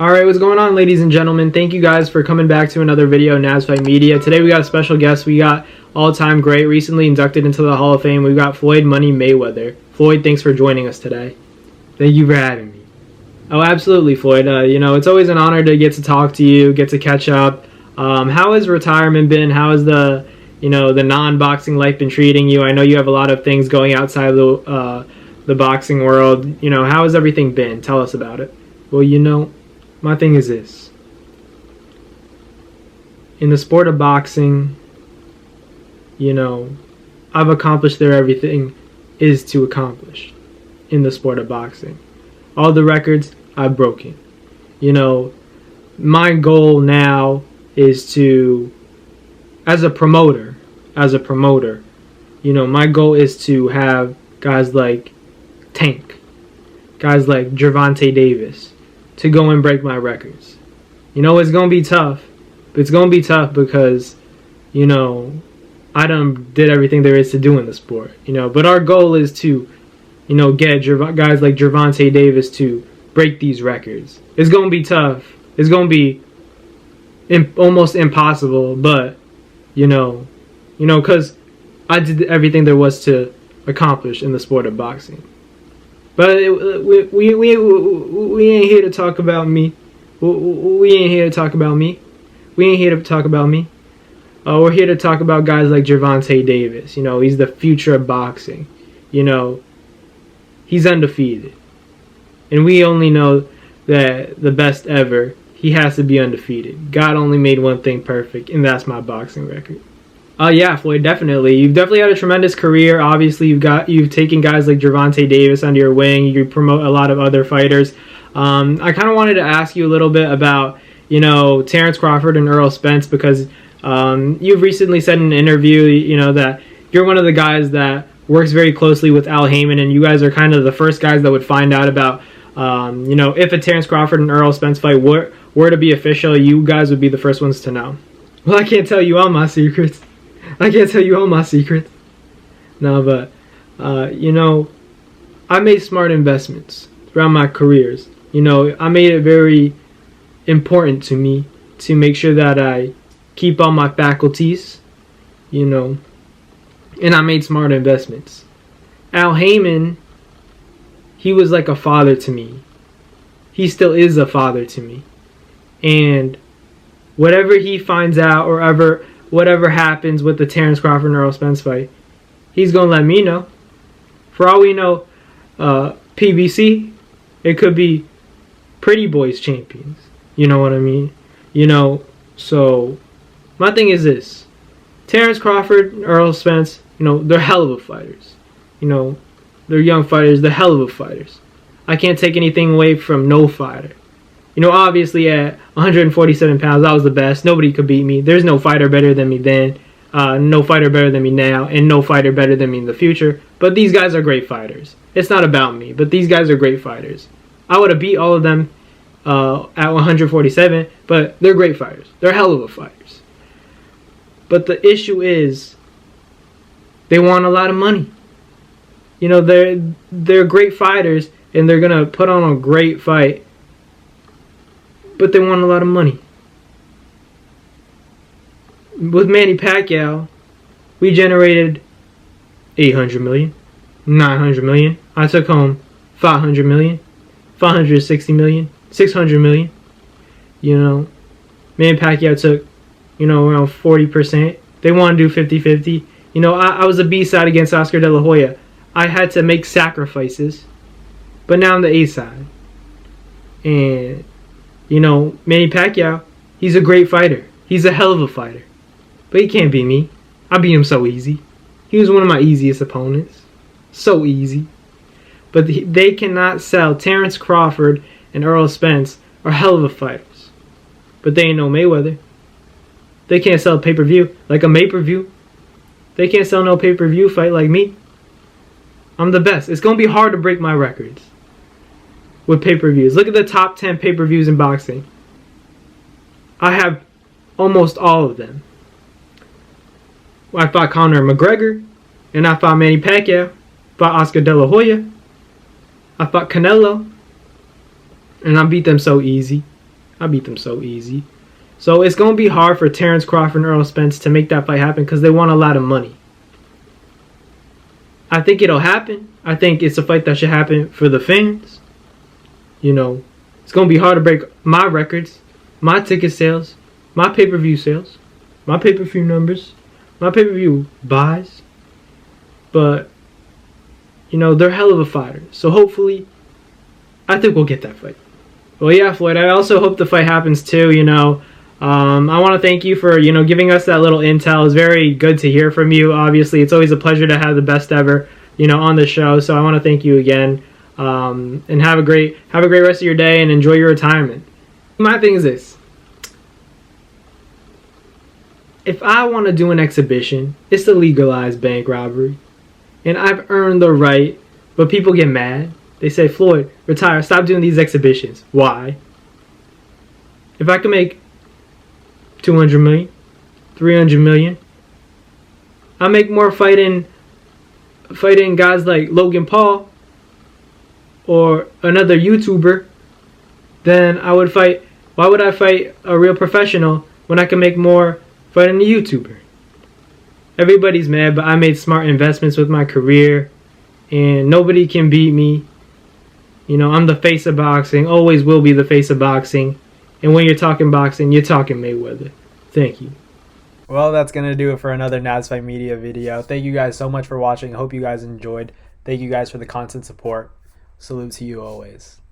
Alright, what's going on, ladies and gentlemen? Thank you guys for coming back to another video in NASFight Media. Today we got a special guest. We got all-time great, recently inducted into the Hall of Fame. We've got Floyd Money Mayweather. Floyd, thanks for joining us today. Thank you for having me. Oh, absolutely, Floyd. It's always an honor to get to talk to you, get to catch up. How has retirement been? How has the non-boxing life been treating you? I know you have a lot of things going outside of the boxing world. How has everything been? Tell us about it. Well, my thing is this. In the sport of boxing, I've accomplished there everything is to accomplish in the sport of boxing. All the records I've broken. My goal now is to, as a promoter, my goal is to have guys like Tank, guys like Gervonta Davis, to go and break my records. It's going to be tough. But it's going to be tough because, I done did everything there is to do in the sport. But our goal is to, get guys like Gervonta Davis to break these records. It's going to be tough. It's going to be almost impossible. But, because I did everything there was to accomplish in the sport of boxing. But we ain't here to talk about me. We ain't here to talk about me. We ain't here to talk about me. We're here to talk about guys like Gervonta Davis. He's the future of boxing. He's undefeated. And we only know that the best ever, he has to be undefeated. God only made one thing perfect, and that's my boxing record. Yeah, Floyd, definitely. You've definitely had a tremendous career. Obviously, you've taken guys like Gervonta Davis under your wing. You promote a lot of other fighters. I kind of wanted to ask you a little bit about, Terence Crawford and Errol Spence, because you've recently said in an interview, that you're one of the guys that works very closely with Al Heyman, and you guys are kind of the first guys that would find out about, if a Terence Crawford and Errol Spence fight were to be official, you guys would be the first ones to know. Well, I can't tell you all my secrets. No, but, I made smart investments throughout my careers. I made it very important to me to make sure that I keep all my faculties, and I made smart investments. Al Heyman, he was like a father to me. He still is a father to me. And whatever he finds out or whatever happens with the Terence Crawford and Errol Spence fight, he's going to let me know. For all we know, PBC, it could be Pretty Boys champions. You know what I mean? So my thing is this. Terence Crawford and Errol Spence, they're hell of a fighters. They're young fighters, they're hell of a fighters. I can't take anything away from no fighter. Obviously at 147 pounds, I was the best. Nobody could beat me. There's no fighter better than me then, no fighter better than me now, and no fighter better than me in the future. But these guys are great fighters. It's not about me, but these guys are great fighters. I would have beat all of them at 147, but they're great fighters. They're hell of a fighters. But the issue is, they want a lot of money. They're great fighters, and they're gonna put on a great fight. But they want a lot of money. With Manny Pacquiao, we generated 800 million, 900 million. I took home 500 million, 560 million, 600 million. Manny Pacquiao took, around 40%. They want to do 50-50. I was a B-side against Oscar De La Hoya. I had to make sacrifices. But now I'm the A-side. And Manny Pacquiao, he's a great fighter. He's a hell of a fighter. But he can't beat me. I beat him so easy. He was one of my easiest opponents. So easy. But they cannot sell. Terence Crawford and Errol Spence are hell of a fighters. But they ain't no Mayweather. They can't sell pay-per-view like a pay-per-view. They can't sell no pay-per-view fight like me. I'm the best. It's going to be hard to break my records with pay-per-views. Look at the top 10 pay-per-views in boxing. I have almost all of them. I fought Conor McGregor, and I fought Manny Pacquiao, fought Oscar De La Hoya, I fought Canelo, and I beat them so easy. I beat them so easy. So it's going to be hard for Terence, Crawford, and Errol Spence to make that fight happen because they want a lot of money. I think it'll happen. I think it's a fight that should happen for the fans. You know, it's going to be hard to break my records, my ticket sales, my pay-per-view sales, my pay-per-view numbers, my pay-per-view buys. But, you know, they're hell of a fighter. So hopefully, I think we'll get that fight. Well, yeah, Floyd, I also hope the fight happens too, you know. I want to thank you for, you know, giving us that little intel. It's very good to hear from you. Obviously, it's always a pleasure to have the best ever, you know, on the show. So I want to thank you again, and have a great rest of your day and enjoy your retirement. My thing is this: if I want to do an exhibition, it's to legalize bank robbery, and I've earned the right. But people get mad. They say, Floyd, retire. Stop doing these exhibitions. Why? If I can make 200 million, 300 million, I make more fighting guys like Logan Paul or another YouTuber than I would fight. Why would I fight a real professional when I can make more fighting a YouTuber? Everybody's mad, but I made smart investments with my career, and nobody can beat me. You know, I'm the face of boxing, always will be the face of boxing. And when you're talking boxing, you're talking Mayweather. Thank you. Well, that's going to do it for another NASFight Media video. Thank you guys so much for watching. I hope you guys enjoyed. Thank you guys for the constant support. Salute to you always.